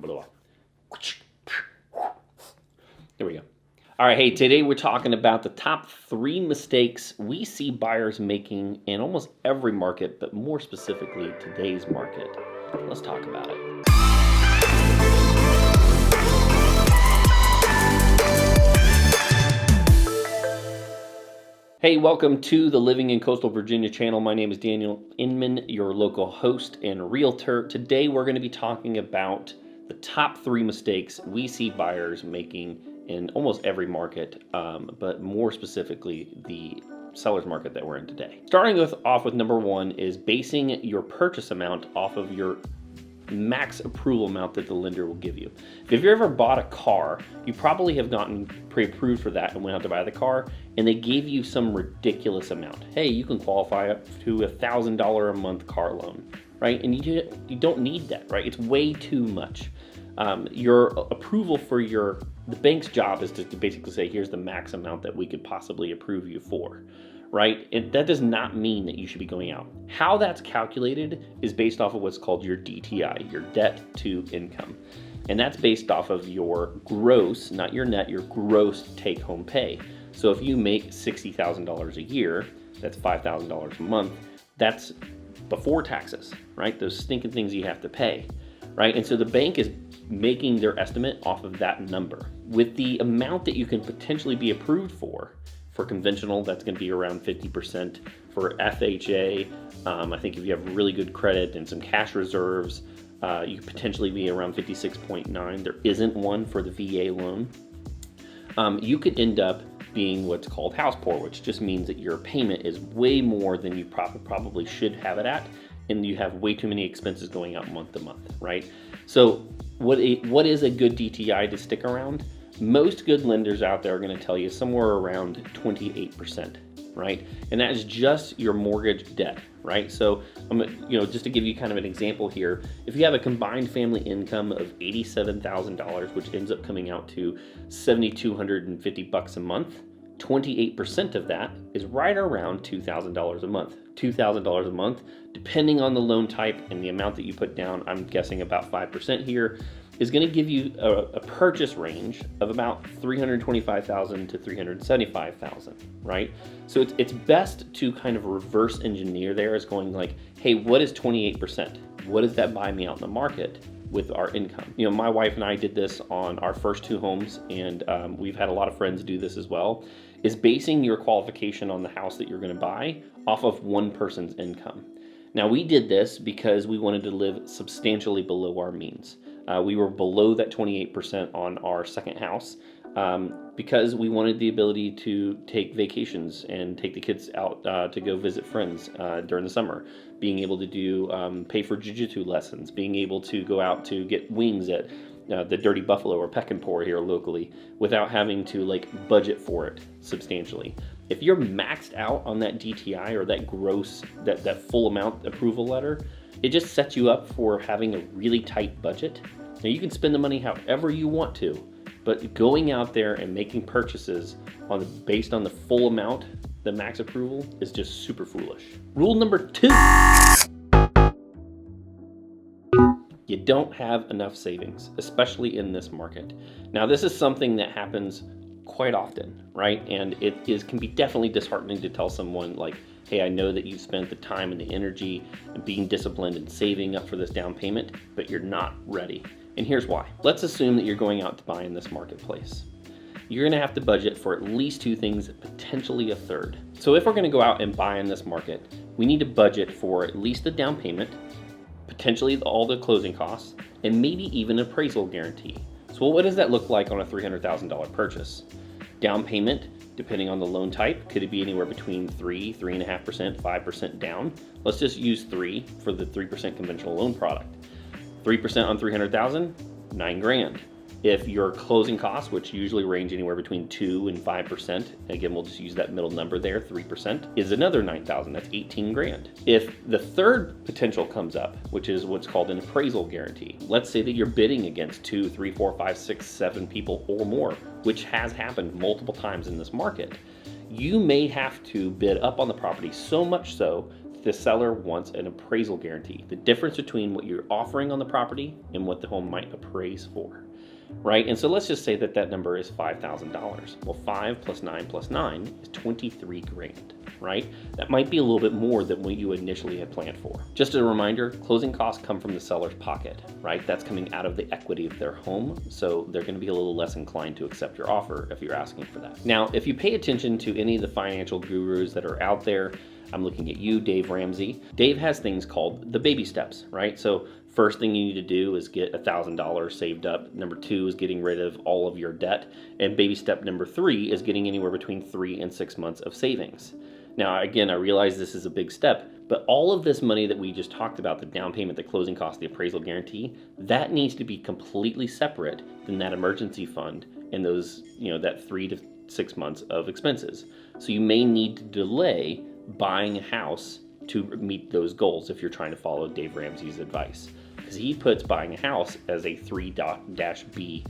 There we go. All right, hey, today we're talking about the top 3 mistakes we see buyers making in almost every market, but more specifically today's market. Let's talk about it. Hey, welcome to the Living in Coastal Virginia channel. My name is Daniel Inman, your local host and realtor. Today we're going to be talking about the top 3 mistakes we see buyers making in almost every market, but more specifically the seller's market that we're in today. Starting off with number 1 is basing your purchase amount off of your max approval amount that the lender will give you. If you've ever bought a car, you probably have gotten pre-approved for that and went out to buy the car, and they gave you some ridiculous amount. Hey, you can qualify up to $1,000 a month car loan, right? And you don't need that, right? It's way too much. Your approval for the bank's job is to basically say, here's the max amount that we could possibly approve you for, right? And that does not mean that you should be going out. How that's calculated is based off of what's called your DTI, your debt to income. And that's based off of your gross, not your net, your gross take-home pay. So if you make $60,000 a year, that's $5,000 a month, that's before taxes, right? Those stinking things you have to pay, right? And so the bank is making their estimate off of that number. With the amount that you can potentially be approved for conventional, that's going to be around 50%. For FHA, I think if you have really good credit and some cash reserves, you could potentially be around 56.9. There isn't one for the VA loan. You could end up being what's called house poor, which just means that your payment is way more than you probably should have it at, and you have way too many expenses going out month to month, right? So what is a good DTI to stick around? Most good lenders out there are going to tell you somewhere around 28%, right? And that is just your mortgage debt, right? So, just to give you kind of an example here, if you have a combined family income of $87,000, which ends up coming out to $7,250 a month, 28% of that is right around $2,000 a month. $2,000 a month, depending on the loan type and the amount that you put down, I'm guessing about 5% here, is going to give you a purchase range of about $325,000 to $375,000, right? So it's best to kind of reverse engineer there as going like, hey, what is 28%? What does that buy me out in the market with our income? My wife and I did this on our first 2 homes, and we've had a lot of friends do this as well, is basing your qualification on the house that you're going to buy off of one person's income. Now, we did this because we wanted to live substantially below our means. We were below that 28% on our second house because we wanted the ability to take vacations and take the kids out to go visit friends during the summer, being able to do pay for jiu-jitsu lessons, being able to go out to get wings at the Dirty Buffalo or Peck and Pour here locally without having to budget for it substantially. If you're maxed out on that DTI or that gross, that full amount approval letter, it just sets you up for having a really tight budget. Now, you can spend the money however you want to, but going out there and making purchases based on the full amount, the max approval, is just super foolish. Rule number 2. You don't have enough savings, especially in this market. Now, this is something that happens quite often, right? And can be definitely disheartening to tell someone like, hey, I know that you've spent the time and the energy and being disciplined and saving up for this down payment, but you're not ready. And here's why. Let's assume that you're going out to buy in this marketplace. You're going to have to budget for at least 2 things, potentially a third. So if we're going to go out and buy in this market, we need to budget for at least the down payment, potentially all the closing costs, and maybe even an appraisal guarantee. So what does that look like on a $300,000 purchase? Down payment, depending on the loan type, could it be anywhere between 3.5%, 5% down? Let's just use 3 for the 3% conventional loan product. 3% on $300,000, $9,000. If your closing costs, which usually range anywhere between 2 and 5%, again, we'll just use that middle number there, 3%, is another $9,000. That's $18,000. If the third potential comes up, which is what's called an appraisal guarantee, let's say that you're bidding against 2, 3, 4, 5, 6, 7 people or more, which has happened multiple times in this market, you may have to bid up on the property so much so the seller wants an appraisal guarantee, the difference between what you're offering on the property and what the home might appraise for, right? And so let's just say that that number is $5,000. Well, 5 plus 9 plus 9 is 23 grand, right? That might be a little bit more than what you initially had planned for. Just a reminder, closing costs come from the seller's pocket, right? That's coming out of the equity of their home, so they're going to be a little less inclined to accept your offer if you're asking for that. Now, if you pay attention to any of the financial gurus that are out there, I'm looking at you, Dave Ramsey. Dave has things called the baby steps, right? So first thing you need to do is get $1,000 saved up. Number 2 is getting rid of all of your debt. And baby step number 3 is getting anywhere between 3 and 6 months of savings. Now, again, I realize this is a big step, but all of this money that we just talked about, the down payment, the closing cost, the appraisal guarantee, that needs to be completely separate than that emergency fund and those, that 3 to 6 months of expenses. So you may need to delay buying a house to meet those goals if you're trying to follow Dave Ramsey's advice, because he puts buying a house as a 3-B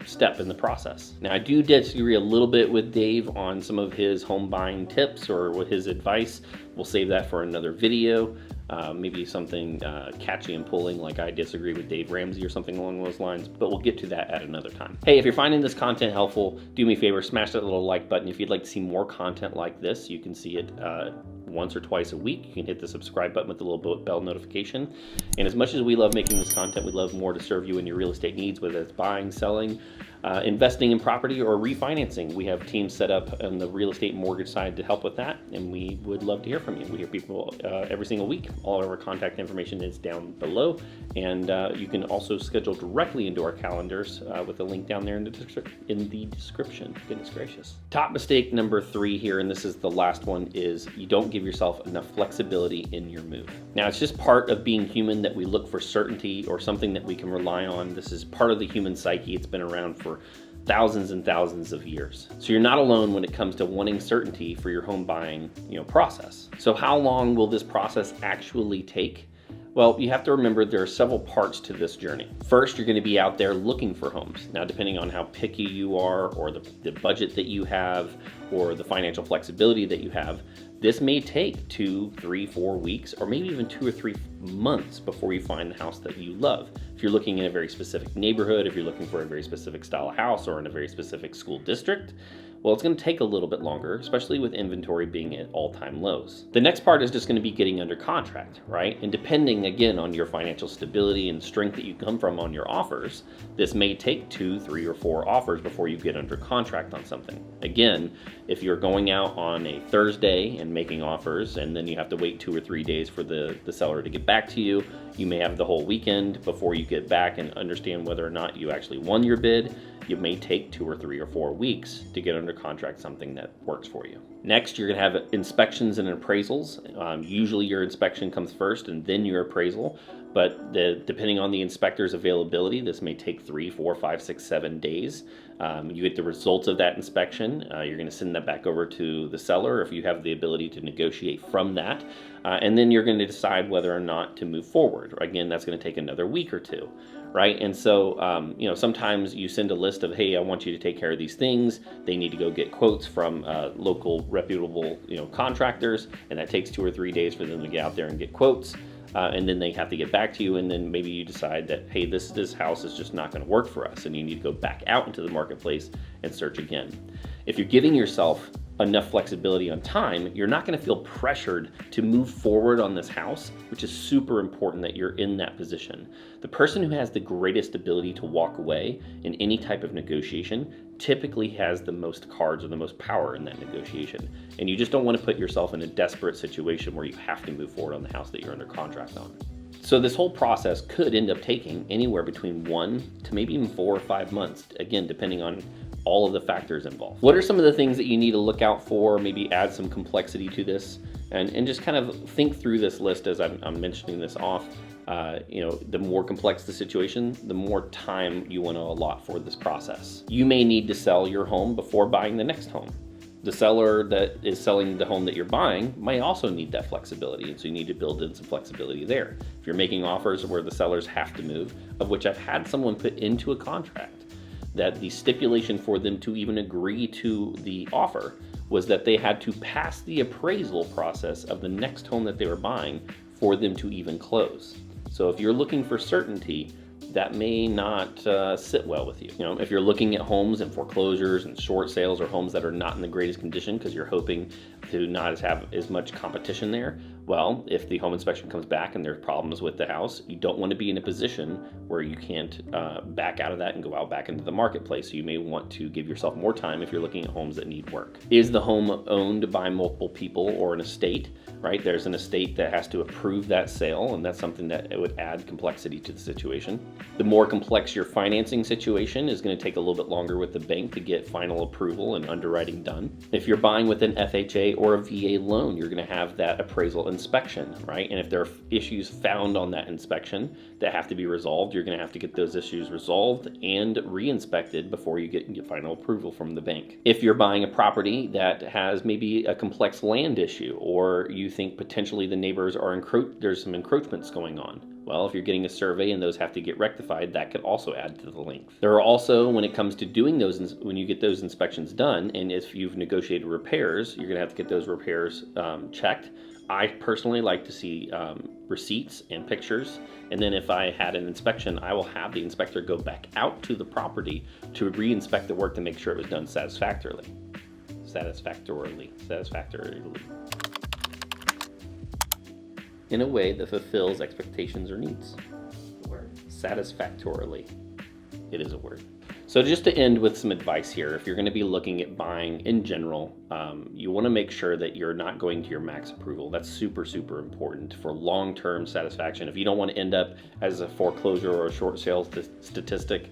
step in the process. Now, I do disagree a little bit with Dave on some of his home buying tips or with his advice. We'll save that for another video. Maybe something catchy and pulling, like I disagree with Dave Ramsey or something along those lines, but we'll get to that at another time. Hey, if you're finding this content helpful, do me a favor, smash that little like button. If you'd like to see more content like this, you can see it once or twice a week. You can hit the subscribe button with the little bell notification. And as much as we love making this content, we'd love more to serve you in your real estate needs, whether it's buying, selling, investing in property, or refinancing. We have teams set up on the real estate mortgage side to help with that, and we would love to hear from you. We hear people every single week. All of our contact information is down below, and you can also schedule directly into our calendars with a link down there in the description. Goodness gracious. Top mistake number 3 here, and this is the last one, is you don't give yourself enough flexibility in your move. Now, it's just part of being human that we look for certainty or something that we can rely on. This is part of the human psyche. It's been around for thousands and thousands of years. So you're not alone when it comes to wanting certainty for your home buying, process. So how long will this process actually take? Well, you have to remember there are several parts to this journey. First, you're going to be out there looking for homes. Now, depending on how picky you are, or the budget that you have, or the financial flexibility that you have, this may take 2, 3, 4 weeks, or maybe even 2 or 3 months before you find the house that you love. If you're looking in a very specific neighborhood, if you're looking for a very specific style of house, or in a very specific school district, well, it's going to take a little bit longer, especially with inventory being at all-time lows. The next part is just going to be getting under contract, right? And depending, again, on your financial stability and strength that you come from on your offers, this may take 2, 3, or 4 offers before you get under contract on something. Again, if you're going out on a Thursday and making offers, and then you have to wait 2 or 3 days for the seller to get back to you, you may have the whole weekend before you get back and understand whether or not you actually won your bid. It may take 2 or 3 or 4 weeks to get under contract something that works for you. Next, you're going to have inspections and appraisals. Usually your inspection comes first and then your appraisal, but depending on the inspector's availability, this may take 3, 4, 5, 6, 7 days. You get the results of that inspection. You're going to send that back over to the seller if you have the ability to negotiate from that. And then you're going to decide whether or not to move forward. Again, that's going to take another week or 2. Right? And so, sometimes you send a list of, hey, I want you to take care of these things. They need to go get quotes from local reputable, contractors, and that takes 2 or 3 days for them to get out there and get quotes. And then they have to get back to you, and then maybe you decide that, hey, this house is just not going to work for us, and you need to go back out into the marketplace and search again. If you're giving yourself enough flexibility on time, you're not going to feel pressured to move forward on this house, which is super important that you're in that position. The person who has the greatest ability to walk away in any type of negotiation typically has the most cards or the most power in that negotiation. And you just don't want to put yourself in a desperate situation where you have to move forward on the house that you're under contract on. So this whole process could end up taking anywhere between 1 to maybe even 4 or 5 months, again, depending on all of the factors involved. What are some of the things that you need to look out for, maybe add some complexity to this, and just kind of think through this list as I'm mentioning this off. The more complex the situation, the more time you want to allot for this process. You may need to sell your home before buying the next home. The seller that is selling the home that you're buying might also need that flexibility, and so you need to build in some flexibility there. If you're making offers where the sellers have to move, of which I've had someone put into a contract, that the stipulation for them to even agree to the offer was that they had to pass the appraisal process of the next home that they were buying for them to even close. So if you're looking for certainty, that may not sit well with you. You know, if you're looking at homes and foreclosures and short sales, or homes that are not in the greatest condition because you're hoping to not have as much competition there, well, if the home inspection comes back and there's problems with the house, you don't want to be in a position where you can't back out of that and go out back into the marketplace. So you may want to give yourself more time if you're looking at homes that need work. Is the home owned by multiple people or an estate? Right, there's an estate that has to approve that sale, and that's something that it would add complexity to the situation. The more complex your financing situation is going to take a little bit longer with the bank to get final approval and underwriting done. If you're buying with an FHA or a VA loan, you're going to have that appraisal inspection, right? And if there are issues found on that inspection that have to be resolved, you're going to have to get those issues resolved and re-inspected before you get your final approval from the bank. If you're buying a property that has maybe a complex land issue, or you think potentially the neighbors are there's some encroachments going on, well, if you're getting a survey and those have to get rectified, that could also add to the length. There are also, when it comes to doing those, when you get those inspections done, and if you've negotiated repairs, you're going to have to get those repairs checked. I personally like to see receipts and pictures, and then if I had an inspection, I will have the inspector go back out to the property to re-inspect the work to make sure it was done satisfactorily. In a way that fulfills expectations or needs. Word. Satisfactorily. It is a word. So just to end with some advice here, if you're going to be looking at buying in general, you want to make sure that you're not going to your max approval. That's super, super important for long-term satisfaction. If you don't want to end up as a foreclosure or a short sale statistic,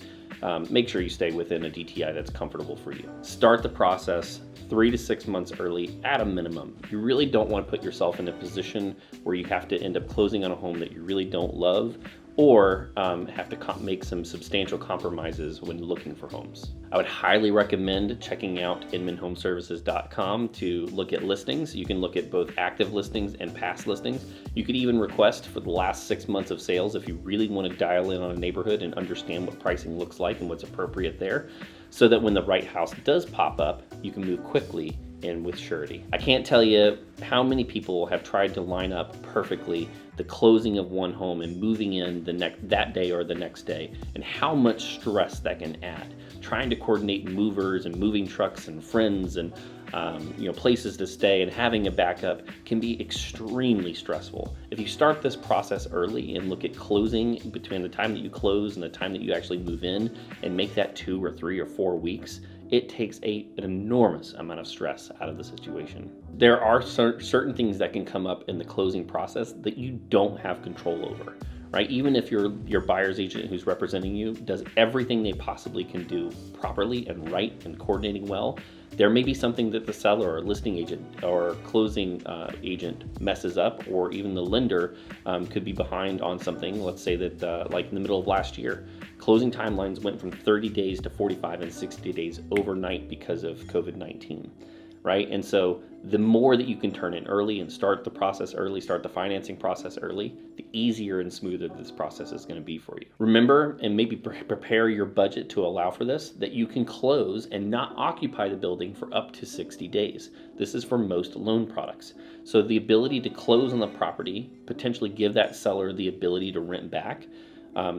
make sure you stay within a DTI that's comfortable for you. Start the process 3 to 6 months early at a minimum. You really don't want to put yourself in a position where you have to end up closing on a home that you really don't love, or have to make some substantial compromises when looking for homes. I would highly recommend checking out inmanhomeservices.com to look at listings. You can look at both active listings and past listings. You could even request for the last 6 months of sales if you really want to dial in on a neighborhood and understand what pricing looks like and what's appropriate there, so that when the right house does pop up, you can move quickly and with surety. I can't tell you how many people have tried to line up perfectly the closing of one home and moving in that day or the next day, and how much stress that can add. Trying to coordinate movers and moving trucks and friends and places to stay and having a backup can be extremely stressful. If you start this process early and look at closing between the time that you close and the time that you actually move in, and make that 2 or 3 or 4 weeks, it takes an enormous amount of stress out of the situation. There are certain things that can come up in the closing process that you don't have control over, right? Even if your buyer's agent who's representing you does everything they possibly can do properly and right and coordinating well, there may be something that the seller or listing agent or closing agent messes up, or even the lender could be behind on something. Let's say that like in the middle of last year, closing timelines went from 30 days to 45 and 60 days overnight because of COVID-19, right? And so the more that you can turn in early and start the process early, start the financing process early, the easier and smoother this process is going to be for you. Remember, and maybe prepare your budget to allow for this, that you can close and not occupy the building for up to 60 days. This is for most loan products. So the ability to close on the property, potentially give that seller the ability to rent back,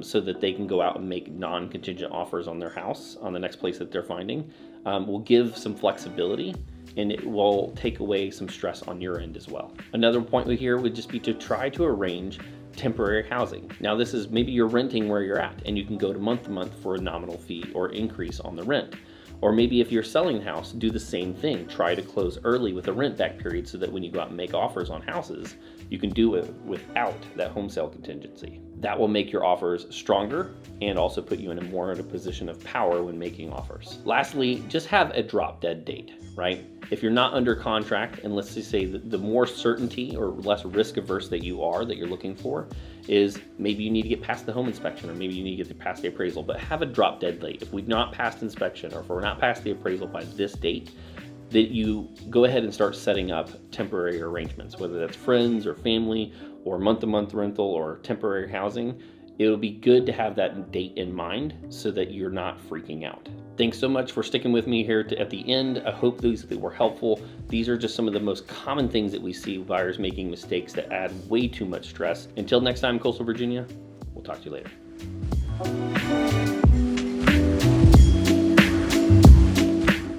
so that they can go out and make non-contingent offers on their house, on the next place that they're finding, will give some flexibility, and it will take away some stress on your end as well. Another point here would just be to try to arrange temporary housing. Now this is maybe you're renting where you're at, and you can go to month for a nominal fee or increase on the rent. Or maybe if you're selling the house, do the same thing. Try to close early with a rent back period so that when you go out and make offers on houses, you can do it without that home sale contingency. That will make your offers stronger and also put you in a position of power when making offers. Lastly, just have a drop dead date, right? If you're not under contract, and let's just say the more certainty or less risk averse that you're looking for, is maybe you need to get past the home inspection, or maybe you need to get past the appraisal, but have a drop dead date. If we've not passed inspection, or if we're not past the appraisal by this date, that you go ahead and start setting up temporary arrangements, whether that's friends or family or month-to-month rental or temporary housing. It'll be good to have that date in mind so that you're not freaking out. Thanks so much for sticking with me here at the end. I hope these were helpful. These are just some of the most common things that we see buyers making mistakes that add way too much stress. Until next time, Coastal Virginia, we'll talk to you later.